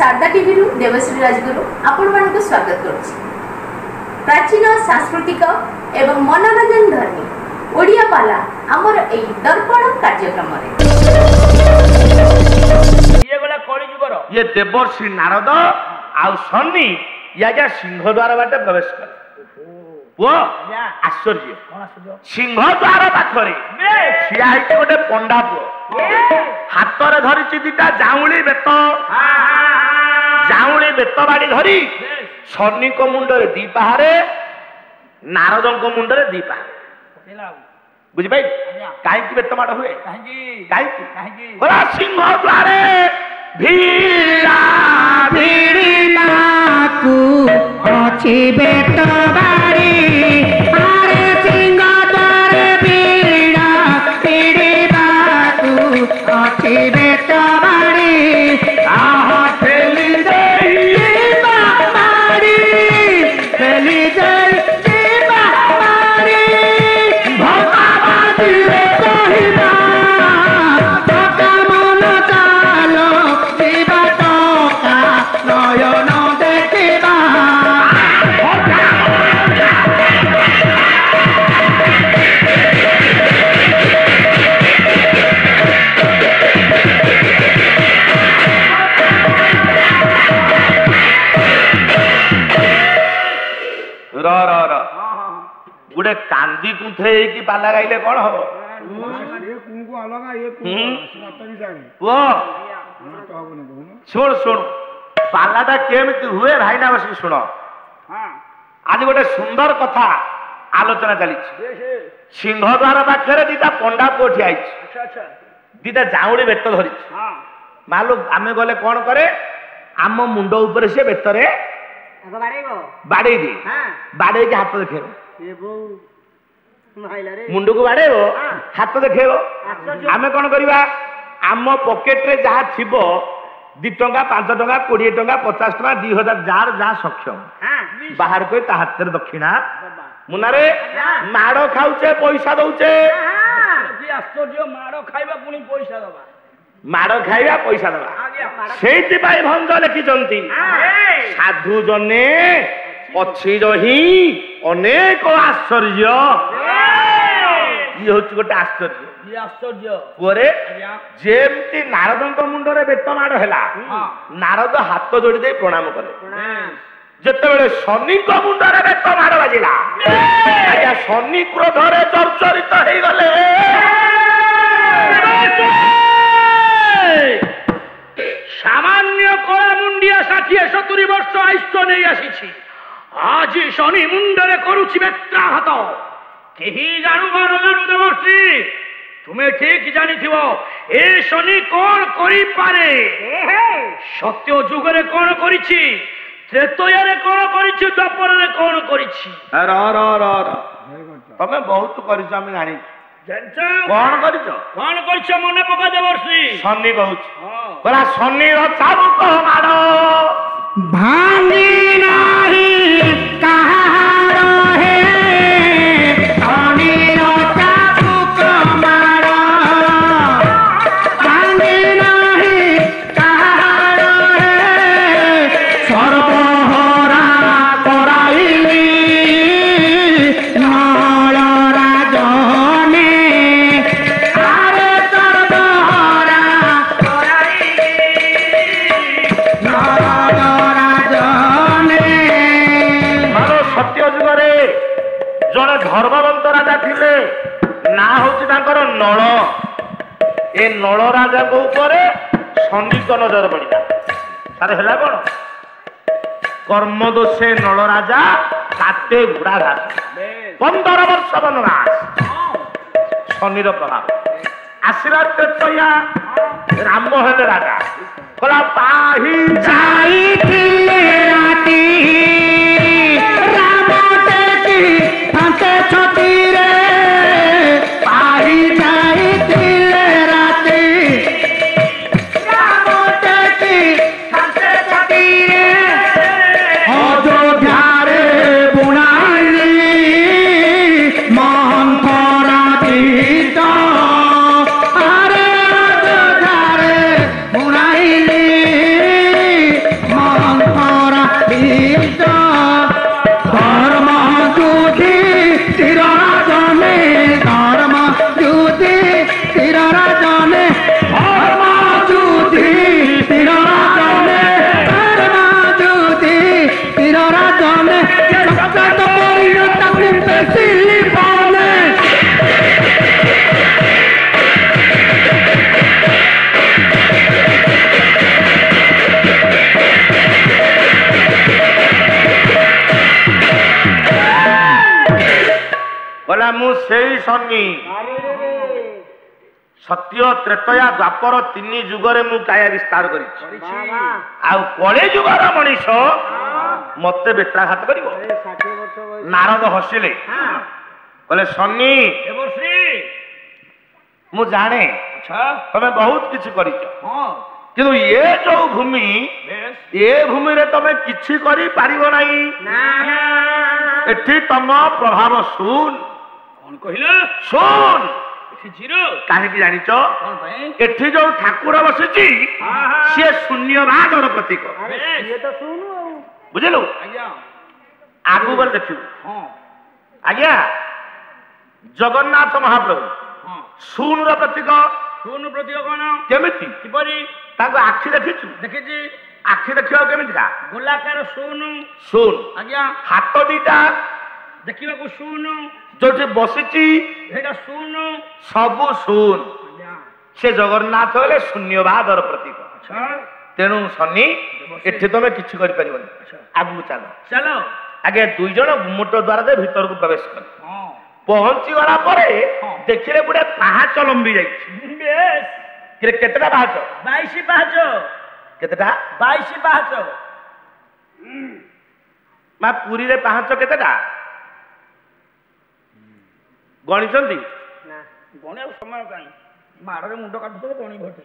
Sharda TV रु देवश्री राजगुरु आपण मानक स्वागत करुछि। प्राचीन सांस्कृतिक एवं मनोरंजन धर्मी ओडिया पाला हमर एई दर्पण कार्यक्रम रे ये गला कଳି जुगर ये देवर्षि नारद आउ सन्नी या सिंह द्वार बाटे प्रवेश करे। वो आश्चर्य सिंह द्वार पाखरे ठिया होइछि गोटे पंडा पुओ हाथ रे धरिछि दिटा जाउली बेत बाड़ी धरी सन्नी को मुंडरे दी पहारे नारद को मुंडरे दी पहारे बुझि भाई काहे की बेत माड हुए काहे की बोला सिंह द्वारे भीड़ा भीड़ा को अछि बेत बाड़ी अरे सिंह द्वारे भीड़ा भीड़ा को अछि बेत बाड़ी आहा ठेली देई बाड़ी ठेली देई बाड़ी भगवान रे कहिबा गुड़े कांदी कुंथे की पाला गाइले कौन हम शुण शुण पालाटा केमती हुए भाई ना बस शुण आज गोटे सुंदर कथा आलोचना चली सिंह द्वार पाखे दीटा पंडा पुओ ठिया दीटा जाऊड़ी बेत धरी मालूम आम गले कौन करे आम मुंड उपर से बेतरे बाड़े दी बाड़े के हाथ देखे मुंड को बाड़े हाथ देखे आम कौन करवा आम पकेट रे जहाँ थी 2 टंका 5 टंका 20 टंका 50 टंका 2000 जार जहाँ सक्षम बाहर कोई ता हाथ दक्षिणा मुनारे माड़ खाऊचे पैसा दौचे आश्चर्य माड़ खाइबा पुणी पैसा दबा माड़ खाइबा पैसा दबा से भंग लिखिंट साधु जने अच्छी रही अनेक आश्चर्य ये हूँ गोटे आश्चर्य पुअरे जेमती नारद मुंडरे बेत माड़ है नारद हाथ जोड़ी दे प्रणाम कले जिते शनि मुंडरे बेत माड़ बाजिला शनि क्रोधरे चर्चरित हो गले सामान्य कला मुंडिया 60-70 वर्ष आयुष्य नहीं आसी आज शनि मुंडरे करुछि बेत्राघात केही जानू देवर्षि तुम्हें ठीक जानी ए शनि कौन करी पारे सत्य जुगरे कौन करिछि त्रेतयारे कौन करिछि द्वापरे कौन करिछि तमे बहुत करिछ हम जानी कौन करिछ मने पका देवर्षि शनि कहूछ बोला शनि चाबुक मारो भांगी नाही कहार हे शनि चाबुक मारो भांगी नाही कहार हे सर्वहरा कराइली नळ राजने आरे सर्वहरा कराइली जड़े धर्मवंत राजा थिले ना होची तांकर नल ए नल राजा को ऊपर शनि को नजर पड़ा तारे हैला कोन कर्म दोषे नल राजा काटे घोड़ा घास 15 वर्ष वनवास शनि प्रभाव आशीरा त्रेतया राम हेले राजा कला पाही जाई राती फंसे छोटी रे पाही जाई राती फंसे छोटी रे अयोध्या रे बुणाई मंथरा गीत अरे अयोध्या रे बुणाई बने चकचक करियो ताकू पेशिली बने बोला मु सेई सन्नी सत्य त्रेतया द्वापर तीन जुगरे मु काया विस्तार करी कले जुगर मनीष मत बेत्राघात कर नारद हसिले कहले सन्नी मु जाने तमे बहुत किछि करिछ किंतु ये जो भूमि ये भूमि रे तमे किछि करी पारिबो नाही एठी तम प्रभाव सुन कौन कहले सुन कहीं जानिच एठी जो ठाकुर बसिची सी शून्यवादर प्रतीक बुझलु आगु गल देखिबु आज्ञा जगन्नाथ महाप्रभु शून प्रतीक शून प्रतीक कौन केमिति किपरि ताको आखि देखिछु देखिछि आखि देखियो केमिति का गोलाकार शून शून आज्ञा हाथ दीटा देखिबा को शून जो बसिची हेटा शून सबु शून आज्ञा से जगन्नाथ हेले शून्यवादर प्रतीक अच्छा तेणु सन्नी एठी तमे किछि करि परिबनी आगु चलो चलो आगे दुई जन गुम्मट द्वार दे भीतर को प्रवेश कर हां पहुंची गला परे देखिले गुडे पाहाच लंबी जाई बेस कि केतटा पाहाच 22 पाहाच केतटा 22 पाहाच मा पुरी रे पाहाच केतटा गणिचंती ना गणे समय काई माडरे मुंड काटतो गणी भटे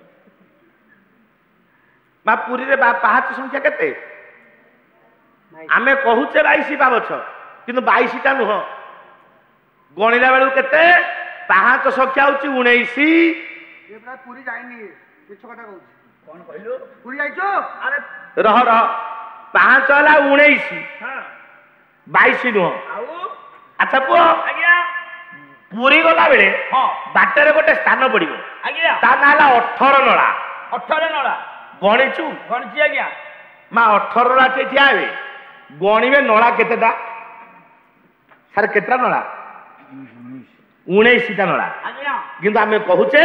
मा पुरी रे पाहाच संख्या केते आमे कहूचे 22 पावछ किंतु 22 टा नुह गणिला बेलू केते पाहाच संख्या होची 19 ये प्राय पूरी जाइनी मिछ कथा कहू कौन कहलो पूरी जाइछो अरे रह रह पाहाच हला 19 हां 22 नुह आउ अच्छा पुओ आज्ञा पुरी गला बेले हां बाटरे गोटे स्थान पड़िबो आज्ञा ता नाला 18 नळा 18 नळा गणिचु गणची आज्ञा मा 18 नळा के ठिया हेबे गणिबे नळा केतेटा सर केतरा नळा 19 टा नळा आज्ञा किंतु आमे कहूचे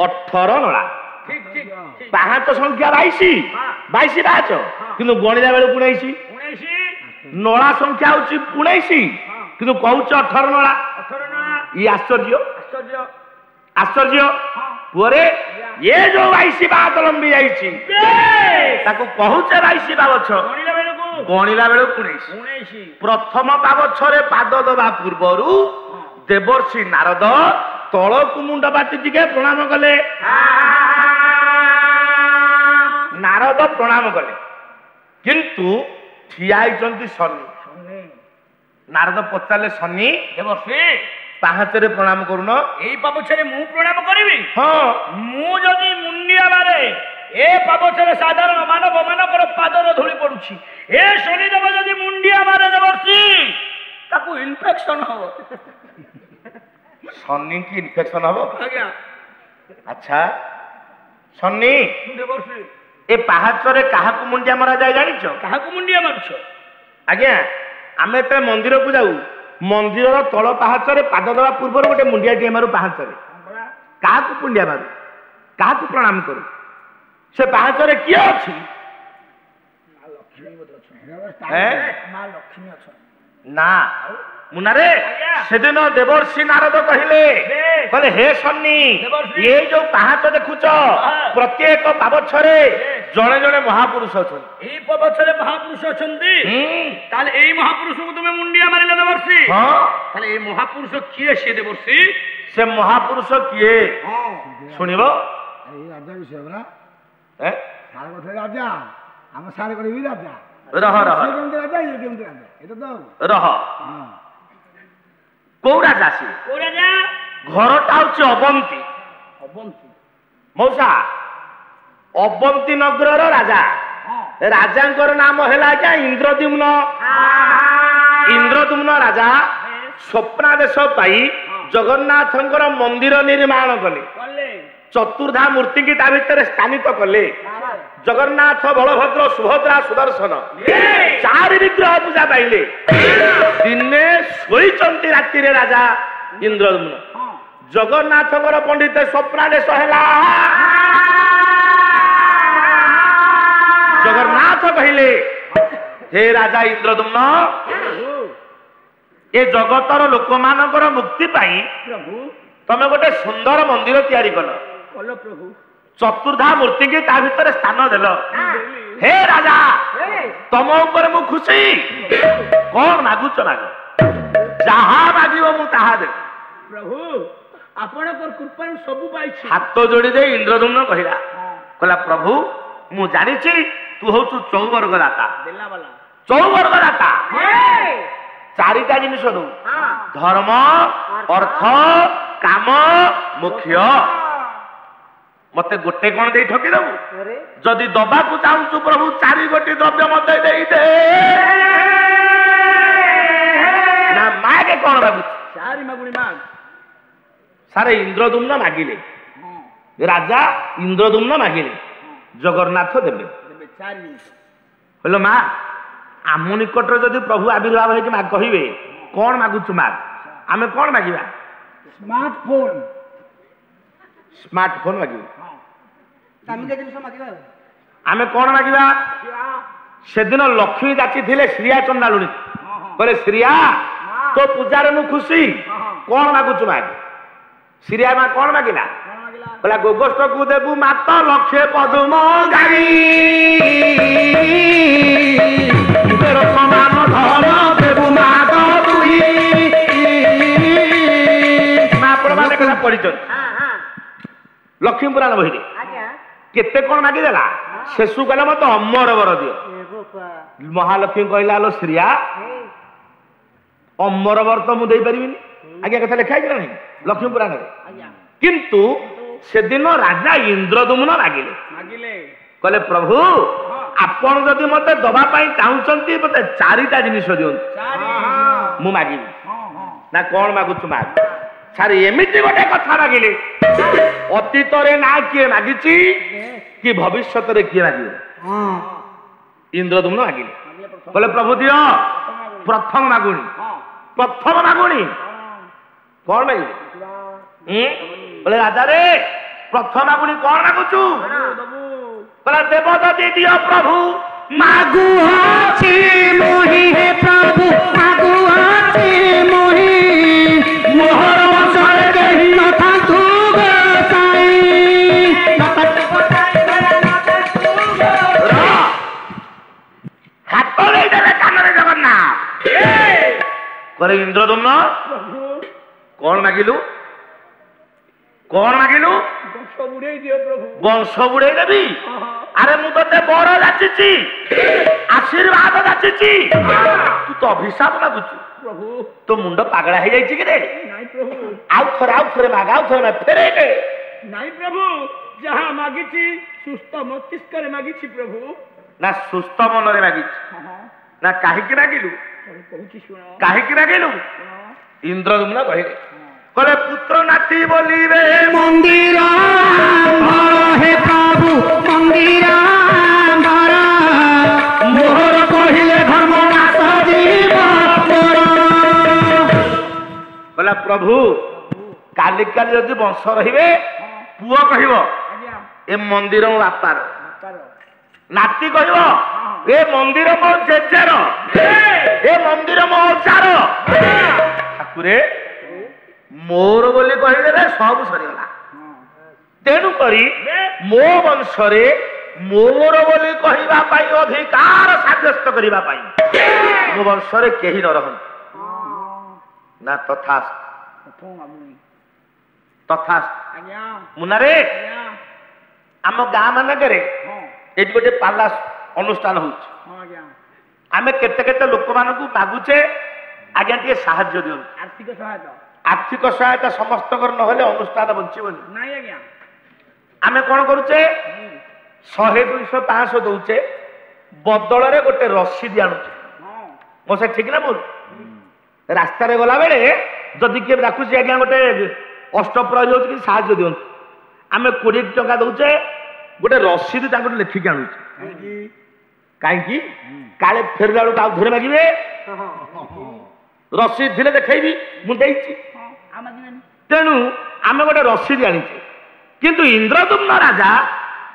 18 नळा ठीक ठीक ठीक पाहाच संख्या 22 हाँ। 22 पाहाच किंतु गणिला बेले 19 19 नळा संख्या होची 19 किंतु कहूचे 18 नळा 18 नळा ई आश्चर्य आश्चर्य आश्चर्य पुरे ये जो 22 बात लंबी जाईची ताको कहूचे 22 बावछ गणिला बेलको गणिला बेले 19 19 प्रथम पावछरे पाद दबा पूर्वरु देवर्षि नारद तळकु मुंड बाटी टिके प्रणाम कले नारद प्रणाम कले किंतु ठिया आइचंती सन्नी नारद पचारले सन्नी देवर्षि पाहाचरे प्रणाम करुन एई पापछरे मु प्रणाम करिवि हाँ मु जदि मुंडिया मारे ए पापछरे साधारण मानव मानकर पादर धूଳି पडुछि ए शनिदेव जदि मुंडिया मारे देवर्षि ताकू इन्फेक्शन हो सन्नी की इन्फेक्शन हबो आज्ञा अच्छा सन्नी देवर्षि ए पाहाचरे काहाकु मुंडिया मरा जाय जानिछ काहाकू मुंडिया मारुछ आज्ञा आमे ते मंदिर को जाऊ मंदिर तल पाहाचरे पाद दबा पूर्व गोटे मुंडिया टी मारू पाहाचरे काहाकु मुंडिया मारू काहाकु प्रणाम करू से पाहाचरे किए अछि मां लक्ष्मी अछ ना मुनारे सेदिन देवर्षि नारद कहले हे सन्नी ये जो पाहाच देखुच प्रत्येक पावछरे जणे जणे महापुरुष अछन एई पापछरे महापुरुष अछंती ताले एई महापुरुष को तुमे मुंडिया मारिले देवर्षि हां ताले ए महापुरुष किए से देवर्षि से महापुरुष किए सुनिबो अरे राजा विषय बरा ए सारे कथे राजा हम सारे करबी राजा रह रह ये केमते राजा ये केमते राजा एटा तो रह हां कौ राजा से ओ राजा घरटा हচ্ছে अबंती अबंती मौसा अबंती नगरर राजा राजांकर नाम हैला क्या इंद्रद्युम्न इंद्रद्युम्न राजा स्वप्नादेश पाई जगन्नाथंकर मंदिर निर्माण कले कले चतुर्धा मूर्ति की ता भितर स्थानित कले ଜଗନ୍ନାଥ ବଳଭଦ୍ର ସୁଭଦ୍ରା ସୁଦର୍ଶନ ଚାରି ବିଗ୍ରହ ପୂଜା ପାଇଲେ ଦିନେ ଶୋଇଛନ୍ତି ରାତିରେ ରାଜା ଇନ୍ଦ୍ରଦ୍ୟୁମ୍ନ ଜଗନ୍ନାଥଙ୍କର ପଣ୍ଡିତ ସ୍ୱପ୍ନାଦେଶ ହେଲା ଜଗନ୍ନାଥ କହିଲେ हे राजा इंद्रद्युम्न ए जगतर लोक मानकर मुक्ति पाई प्रभु तमे गोटे सुंदर मंदिर तैयारी कल प्रभु चतुर्धा मूर्ति की ता भीतर स्थान देल हे राजा तम ऊपर मु खुशी कौन मागुच माग जहा मागिब मु ताहा दे प्रभु आपणकर कृपा सब पाई हाथ जोड़ी दे इंद्रद्युम्न कहला कहला प्रभु मु जानी तू हूँ चौवर्ग दाता चौवर्ग दाता चारिटा जिनिस दू धर्म अर्थ काम मुख्य मते गोटे कौन दे ठकी दबु जदि दबा को चाहू प्रभु चारि गोटी द्रव्य मते दे ना मागे कौन बाबू चारि मागुणी माग सारे इंद्रद्युम्न मागिले राजा इंद्रद्युम्न मागिले जगन्नाथ देवे बोलो माँ आम निकट जदि प्रभु आविर्भाव है कहे कौन मागुचु माग आम कौन मागिबा स्मार्टफोन स्मार्टफोन मागिबा आम कौन मागिबा से दिन लक्ष्मी जाची थिले श्रिया चंडालुणी कहले श्रिया तो पूजा मु खुशी कौन मागुचु माग श्रिया माँ कौन मागिला बोला गोगोष्ठ को देबू मात लक्षे पदुम गाई समान धर देबू मात दुई आपण माने कला पढिछन लक्ष्मी पुराण बहिरे केते कोन मागी देला शेषु कहला मत अमर वर दियो महालक्ष्मी कहला लो श्रिया अमर वर तो मु देई परिबिनी आगे कथा लिखा है नहीं लक्ष्मी पुराण रे किंतु से दिन राजा इंद्रद्युम्न मागिले कहले प्रभु आपण जदि मते दबा पाई चाहउचंती मते चारिटा जिनिस दियन मु मागिबी ना कोन मागुछु माग सारे एमिति गोटे कथा मागिले अतीत रे ना किए मागिची कि भविष्यत रे किए मागिबो इंद्रद्युम्न मागिले कहले प्रभु दियो प्रथम मागुणी कोन मागिले बोले राजा रे प्रथम मागुणी कौन मागुचु बोला देव दे दियो प्रभु मागु अछि मोहि हे प्रभु मागु अछि मोहि मोहर वचन देहि न थातु गोसाई हाथ ले देले कान रे जगन्नाथ करे इंद्रद्युम्न कौन मागिलु कौन मागिलु वंश बुड़े देवी अरे मु तो बर जाची आशीर्वाद जाची तू तो अभिशाप मागुचु तो मुंड पागला हो जाइए कि रे आउ थरे माग आउ थरे माग फेरे दे नहीं प्रभु जहाँ मागिची सुस्थ मस्तिष्क रे मागिची प्रभु ना सुस्थ मन रे मागिची ना काहे कि मागिलु काहे कि मागिलु इंद्रद्युम्न कहिले कहले पुत्र नाती बोलिबे मंदिर घर हे प्रभु मंदिर घर मोहर कहिले धर्म नाथ जीव कहला प्रभु काली काली जदि वंश रहिबे पुओ कहिबो ए मंदिर मो बापार नाती कहिबो ए मंदिर मो जेजेर ए मंदिर मो चार ठाकुरे मोर बोली कहीदेले सब सरीगला तेणु करी मो वंशरे मोर बोली कहवा अधिकार साब्यस्त करने मो वंशरे केही न रहन ना तथा तथा मुनारे आम गाँ मानक ये गोटे पाला अनुष्ठान हो आमे केते केते लोक मानकु मागुचे आज्ञा टे साहाय्य दियो आर्थिक सहायता समस्त नहले अनुष्ठान बंचबनी आमे कौन करुचे 100 200 500 दौचे बदल रे गोटे रसीद आणुचे मो से ठीक ना बोल रास्ता रे गला बेले जदि के डाकुची आज्ञा गोटे अष्टप्रहरी होची कि साहाय्य दियन आमे 20 टका दौचे गोटे रसीद लिखिक आणुची कहीं काले फेरला बेलू आउ थे मागे रसीद थे देखी मुझे तेणु आम गोटे रसीद आनीचे किंतु इंद्रदुम्न राजा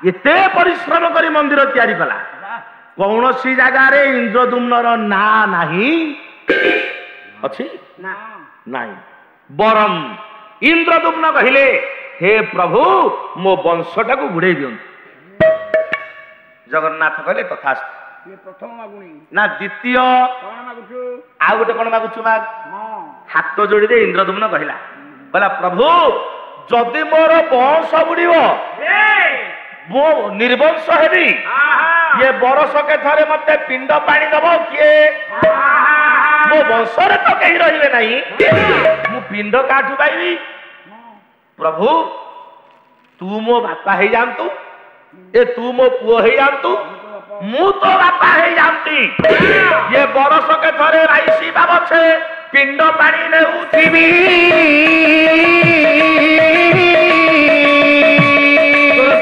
एते परिश्रम कर मंदिर तैयारी कला कौन सी जगार इंद्रदुम्नर ना नहीं अच्छी नहीं बरम इंद्रदुम्न कहले हे प्रभु मो वंशटा को बुड़े दियंतु जगन्नाथ कहले तथास्तु प्रथम मागुणी ना द्वितीय आ गोटे कौन मागुछु माग हाथ जोड़ी दे इंद्रदुम्न कहला कहला प्रभु जदि मोर वंश बुड़ीब मो निर्वंश हेबी ये बरस के थरे मते पिंड पानी दब किए मो वंश तो कहीं रही नहीं मु पिंड काठू पाइबी प्रभु तू मो बापा है जानतु ए तू मो पुओ है जानतु मु तो बापा है जानती ये बरस के थरे राइसी बाबछे पिंड पानी ने उठीबी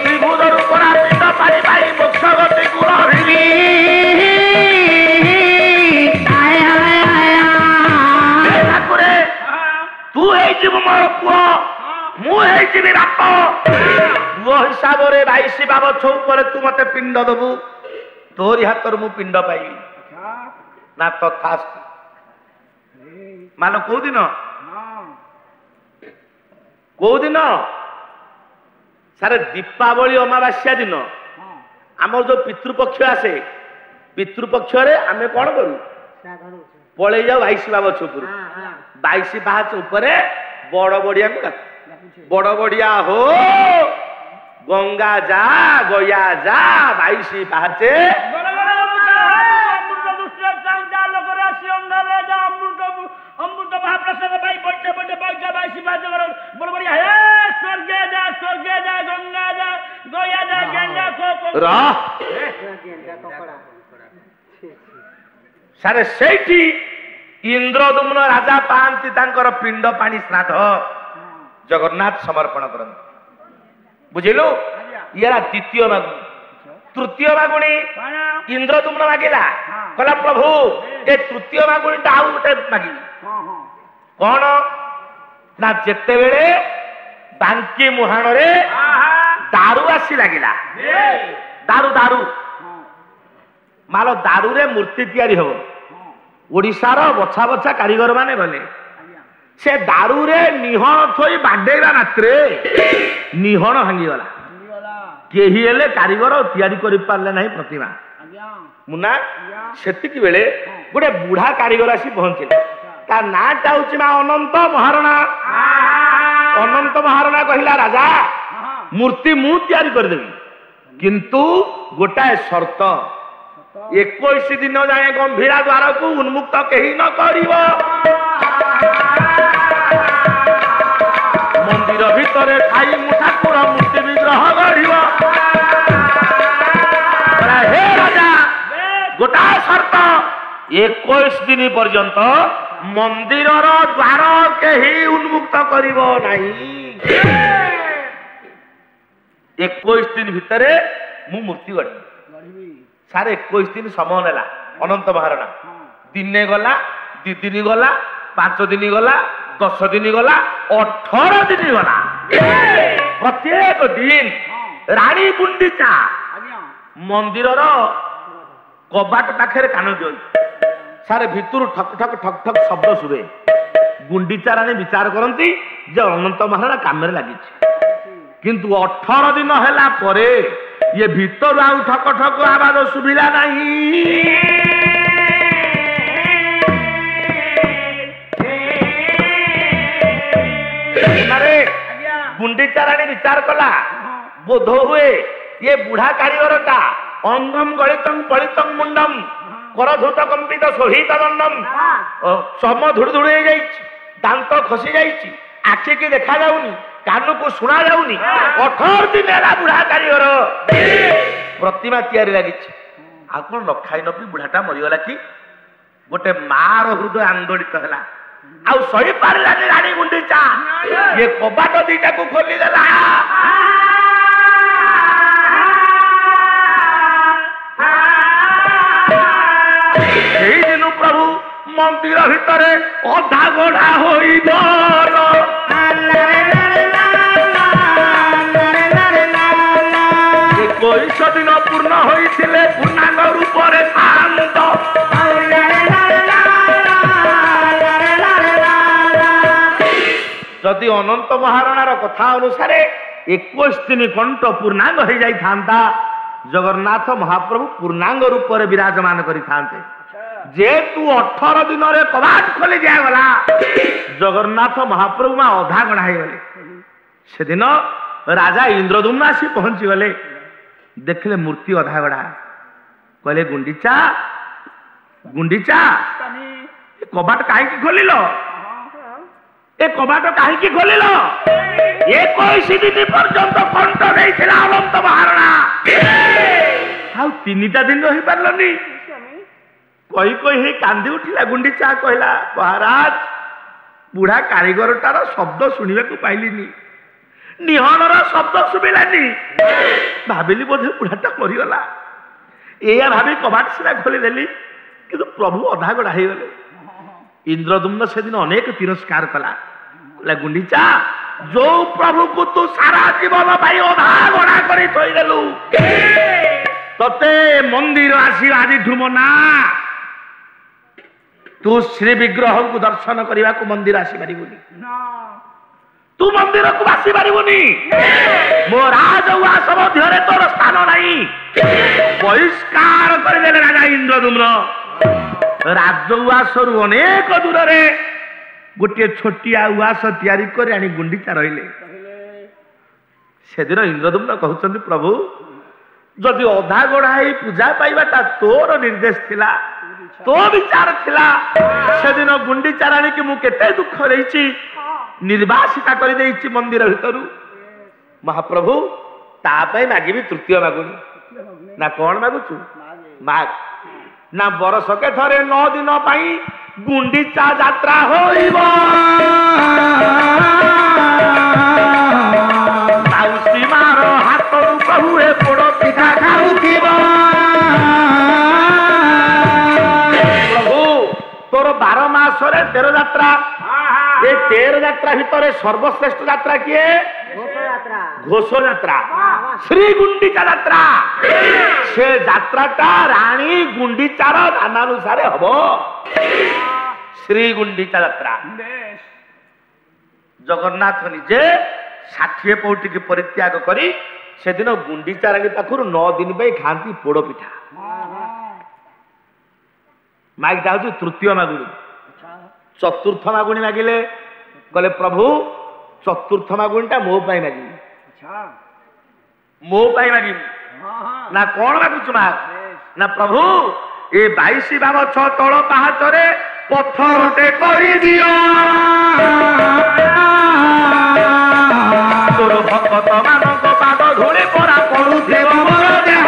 त्रिभुजर परा पिंड पानी पाई मोक्ष गति को रहिबी ठाकुरे तू है जीव मोर पुओ मु है जीवी बाप वो हिसाब रे राइसी बाबछ ऊपर तू मते पिंड दबु तोरी हाथ मु पिंड पाइली ना तथास्तु मान कौ दिन सारे दीपावली अमावास्या दिन आम जो पितृपक्ष आसे पितृपक्ष आम कौन करूँ पलि जाऊ बाईसी बाबच बाईसी पाहाच उपर बड़ बड़िया को बड़ बड़िया हो गंगा जा गया जा बाईसी पाहाचे सारे सेठी इंद्रदुम्न राजा पांती तांकर पिंड पानी श्राद्ध जगन्नाथ समर्पण करते बुझिलु यारा द्वितीय मागुणी तृतीय मागुणी इंद्रदुम्न मागिला कहला प्रभु ए तृतीय मागुणी आउ गोटे मागिली कौन ना जेते बेले बांकी मुहाण रे दारू आसी लगिला दारू दारू माल दारू रे मूर्ति तैयारी हो ओडिशार बछा बछा कारीगर माने गले से दारू रे निहण थोई बाडेला मात्रे निहण भांगी गला केही हेले कारीगर तैयारी करि पारले नाही प्रतिमा मुना सेतिकी बेले गोटे बुढ़ा कारीगर आसी पहुंचिले ता नाटा होची मा अनंत महाराणा अनंत महाराणा कहिला राजा मूर्ति मु तैयारी कर देबी किंतु गोटाए शर्त 21 दिन जाए गंभीरा द्वार को उन्मुक्त कहीं न करिवो मंदिर भितर खाई ठाकुर मूर्ति विग्रह गढ़िवो हे राजा गोटा शर्त 21 दिन पर्यंत मंदिर द्वार कहीं उन्मुक्त करिवो नहीं 21 दिन भितर मु मूर्ति गढ़ी सारे 21 दिन समय नेला अनंत महाराणा दिने गला 2 दिन गला 5 दिन गला 10 दिन गला 18 दिन गला प्रत्येक दिन रानी गुंडीचा मंदिर कबाट पाखे कान दियो सारे भितर ठक ठक ठक ठक शब्द शुभे गुंडीचा रानी विचार करती जे अनंत महाराणा काम लगी किंतु 18 दिन है परे ये भीतर आउ ठक ठक आवाज सुविला नहीं अरे गुंडीचा रानी विचार कला बोध हुए ये बुढ़ा कारीगर का अंगम गलितम पलितम मुंडम करधूत कंपित सोहित दंडम सम धुड़ धुड़ दांत खसी जाइछि आखि की देखा जाउनी कान को सुना जाउनी 18 दिन है बुढ़ा कारीगर प्रतिमा तैयारी लगी आ कौन न खाई नपी बुढ़ाटा मरीगला कि गोटे मार हृदय आंदोलित है आउ सही पारानी रानी गुंडीचा ये कबाट दीटा को खोली देला ସେଇଦିନୁ ପ୍ରଭୁ ମନ୍ଦିର ଭିତରେ ଅଧା ଗଢା ହୋଇବ। 21 ଦିନ ପୂର୍ଣ୍ଣ ହୋଇଥିଲେ ପୂର୍ଣ୍ଣାଙ୍ଗ ରୂପରେ ଥାନ୍ତ। ଯଦି ଅନନ୍ତ ମହାରଣାର କଥା ଅନୁସାରେ 21 ଦିନ କଣ୍ଠ ପୂର୍ଣ୍ଣାଙ୍ଗ ହେଇଯାଇଥାନ୍ତା, ଜଗନ୍ନାଥ ମହାପ୍ରଭୁ ପୂର୍ଣ୍ଣାଙ୍ଗ ରୂପରେ ବିରାଜମାନ କରିଥାନ୍ତେ। ଯେହେତୁ 18 ଦିନରେ କବାଟ ଖୋଲି ଦିଆଗଲା, ଜଗନ୍ନାଥ ମହାପ୍ରଭୁ ମା ଅଧା ଗଣା ହେଇଗଲେ। ସେଦିନ ରାଜା ଇନ୍ଦ୍ରଦ୍ୟୁମ୍ନ ଆସି ପହଞ୍ଚିଗଲେ, ଦେଖିଲେ ମୂର୍ତ୍ତି ଅଧା ଗଢା। କହିଲେ ଗୁଣ୍ଡିଚା ଗୁଣ୍ଡିଚା, ଏ କବାଟ କାହିଁକି ଖୋଲିଲ? ଏ କବାଟ କାହିଁକି ଖୋଲିଲ? 21 ଦିନ ପର୍ଯ୍ୟନ୍ତ କଣ୍ଠ ଦେଇଥିଲା ଅନନ୍ତ ମହାରଣା, ଆଉ 3ଟା ଦିନ ରହିପାରିଲନି। କହି କହି କାନ୍ଦି ଉଠିଲା। ଗୁଣ୍ଡିଚା କହିଲା, ମହାରାଜ, ବୁଢା କାରିଗରଟାର ଶବ୍ଦ ଶୁଣିବାକୁ ପାଇଲିନି, ନିହଣର ଶବ୍ଦ ଶୁଭିଲାନି। ଭାବିଲି ବୋଧେ ବୁଢାଟା ମରିଗଲା। ଏଇଆ ଭାବି କବାଟ ସିନା ଖୋଲିଦେଲି, କିନ୍ତୁ ପ୍ରଭୁ ଅଧା ଗଢା ହେଇଗଲେ। ଇନ୍ଦ୍ରଦ୍ୟୁମ୍ନ ସେଦିନ ଅନେକ ତିରସ୍କାର କଲା। ଗୁଣ୍ଡିଚା, ଯୋଉ ପ୍ରଭୁକୁ ତୁ ସାରା ଜୀବନ ପାଇଁ ଅଧା ଗଢା କରି ଥୋଇଦେଲୁ, ତତେ ମନ୍ଦିର ଆସିବା ଆଜିଠୁ ମନା। ତୁ ଶ୍ରୀ ବିଗ୍ରହଙ୍କୁ ଦର୍ଶନ କରିବାକୁ ମନ୍ଦିର ଆସିପାରିବୁନି, ତୁ ମନ୍ଦିରକୁ ଆସିପାରିବୁନି। ମୋ ରାଜ ଉଆସ ମଧ୍ୟରେ ତୋର ସ୍ଥାନ ନାହିଁ। ବହିଷ୍କାର କରିଦେଲେ ରାଜା ଇନ୍ଦ୍ରଦ୍ୟୁମ୍ନ। ରାଜ ଉଆସରୁ ଅନେକ ଦୂରରେ ଗୋଟିଏ ଛୋଟିଆ ଉଆସ ତିଆରି କରି ଆଣି ଗୁଣ୍ଡିଚା ରହିଲେ। ସେଦିନ ଇନ୍ଦ୍ରଦ୍ୟୁମ୍ନ କହୁଛନ୍ତି, ପ୍ରଭୁ, ଯଦି ଅଧା ଗଢା ହେଇ ପୂଜା ପାଇବାଟା ତୋର ନିର୍ଦ୍ଦେଶ ଥିଲା, ତୋ ବିଚାର ଥିଲା, ସେଦିନ ଗୁଣ୍ଡିଚା ରାଣୀକି ମୁଁ କେତେ ଦୁଃଖ ଦେଇଛି, ନିର୍ବାସିତା କରିଦେଇଛି ମନ୍ଦିର ଭିତରୁ। ମହାପ୍ରଭୁ, ତା ପାଇଁ ମାଗିବି ତୃତୀୟ ମାଗୁଣି। ନା କଣ ମାଗୁଛୁ? ମାଗ। ନା ବର୍ଷକେ ଥରେ 9 ଦିନ ପାଇଁ ଗୁଣ୍ଡିଚା ଯାତ୍ରା ହୋଇବ। ମାଉସୀ ମାର ହାତରୁ ପ୍ରଭୁ ଏ ପୋଡ ପିଠା ଖାଉଥିବ। ପ୍ରଭୁ, ତୋର 12 ମାସରେ 13 ଯାତ୍ରା। ଏ 13 ଯାତ୍ରା ଭିତରେ ସର୍ବଶ୍ରେଷ୍ଠ ଯାତ୍ରା କିଏ? ଘୋଷ ଯାତ୍ରା, ଶ୍ରୀ ଗୁଣ୍ଡିଚା ଯାତ୍ରା। ସେ ଯାତ୍ରାଟା ରାଣୀ ଗୁଣ୍ଡିଚାର ନାମାନୁସାରେ ହବ। ଶ୍ରୀ ଗୁଣ୍ଡିଚା ଯାତ୍ରା। ଜଗନ୍ନାଥ ନିଜେ 60 ପଉଟିକି ପରିତ୍ୟାଗ କରି ସେଦିନ ଗୁଣ୍ଡିଚା ରାଣୀ ପାଖରୁ 9 ଦିନ ପାଇଁ ଖାଆନ୍ତି ପୋଡ ପିଠା। ମାଗିଟା ହଉଛି ତୃତୀୟ ମାଗୁଣି। ଚତୁର୍ଥ ମାଗୁଣି ମାଗିଲେ, କହିଲେ ପ୍ରଭୁ, ଚତୁର୍ଥ ମାଗୁଣିଟା ମୋ ପାଇଁ ମାଗିବି, ମୋ ପାଇଁ ମାଗିବି। ନା କଣ ମାଗୁଛୁ? ମା ନା ପ୍ରଭୁ, ଏ 22 ବାବଛ ତଳ ପାହାଚରେ ପଥରଟେ କରିଦିଅ। ତୋର ଭକ୍ତ ମାନଙ୍କ ପାଦ ଧୂଳି ପରା ପଡୁଥିବ ମୋର ଦେହ।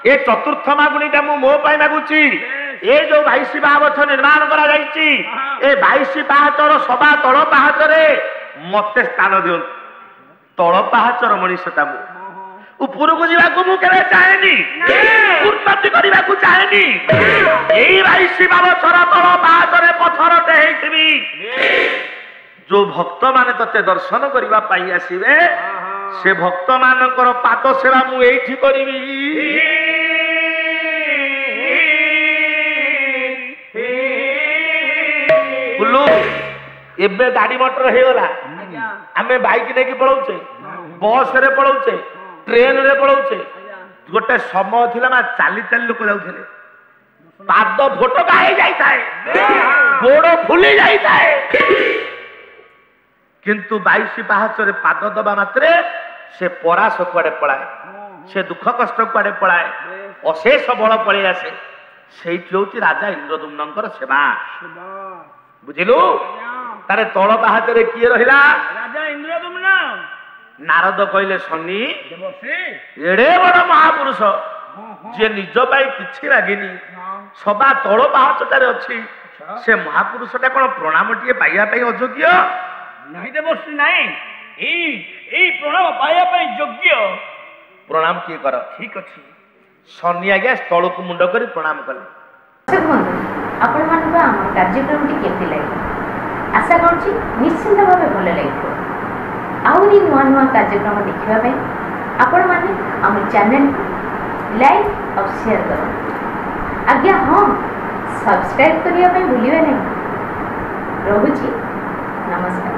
ଏ ଚତୁର୍ଥ ମାଗୁଣିଟା ମୁଁ ମୋ ପାଇଁ ମାଗୁଛି। ଏ ଯୋଉ 22 ବାବଛ ନିର୍ମାଣ କରାଯାଇଛି, ଏ 22 ପାହାଚର ସବା ତଳ ପାହାଚରେ ମତେ ସ୍ଥାନ ଦିଅନ୍ତୁ। ତଳ ପାହାଚର ମଣିଷଟା ମୁଁ, ଉପରକୁ ଯିବାକୁ ମୁଁ କେବେ ଚାହେଁନି, ଉନ୍ନତି କରିବାକୁ ଚାହେଁନି। ଏଇ 22 ବାବଛର ତଳ ପାହାଚରେ ପଥରଟେ ହେଇଥିବି। ଯୋଉ ଭକ୍ତ ମାନେ ତତେ ଦର୍ଶନ କରିବା ପାଇଁ ଆସିବେ, ସେ ଭକ୍ତ ମାନଙ୍କର ପାଦ ସେବା ମୁଁ ଏଇଠି କରିବି। ଏବେ ଗାଡି ମଟର ହେଇଗଲା, ଆମେ ବାଇକ ନେଇକି ପଳାଉଛେ, ବସ ରେ ପଳାଉଛେ, ଟ୍ରେନ ରେ ପଳାଉଛେ। ଗୋଟେ ସମୟ ଥିଲା ମା ଚାଲି ଚାଲି ଲୋକ ଯାଉଥିଲେ, ପାଦ ଫୋଟକା ହେଇଯାଇଥାଏ, ଗୋଡ ଫୁଲି ଯାଇଥାଏ। କିନ୍ତୁ 22 ପାହାଚରେ ପାଦ ଦବା ମାତ୍ରେ ସେ ପରାସ କୁଆଡେ ପଳାଏ, ସେ ଦୁଃଖ କଷ୍ଟ କୁଆଡେ ପଳାଏ, ଅଶେଷ ବଳ ପଳେଇ ଆସେ। ସେଇଠି ହଉଛି ରାଜା ଇନ୍ଦ୍ରଦ୍ୟୁମ୍ନଙ୍କର ସେବା। ବୁଝିଲୁ? ତାର ତଳ ପାହାଚରେ କିଏ ରହିଲା? ରାଜା ଇନ୍ଦ୍ରଦ୍ୟୁମ୍ନ। ନାରଦ କହିଲେ, ଶନି, ଏଡେ ବଡ ମହାପୁରୁଷ, ଯିଏ ନିଜ ପାଇଁ କିଛି ମାଗିନି, ସବା ତଳ ପାହାଚଟାରେ ଅଛି, ସେ ମହାପୁରୁଷଟା କଣ ପ୍ରଣାମଟିଏ ପାଇବା ପାଇଁ ଅଯୋଗ୍ୟ? ନାହିଁ ଦେବଶ୍ରୀ, ନାହିଁ। ଏଇ ପ୍ରଣାମ ପାଇବା ପାଇଁ ଯୋଗ୍ୟ। प्रणाम किए कर ठीक अच्छी शनि आज्ञा स्थल को मुंड कर प्रणाम कले दर्शक बंधु आपण मानक आम कार्यक्रम केमती लगे आशा करुँच निश्चिंत भाव भल लगे आहरी नुआ नुआ कार्यक्रम देखापी आपण मैंने आम चैनल को लाइक और शेयर करें आज्ञा हाँ सब्सक्राइब करने भूलिए नहीं। रहुची नमस्कार।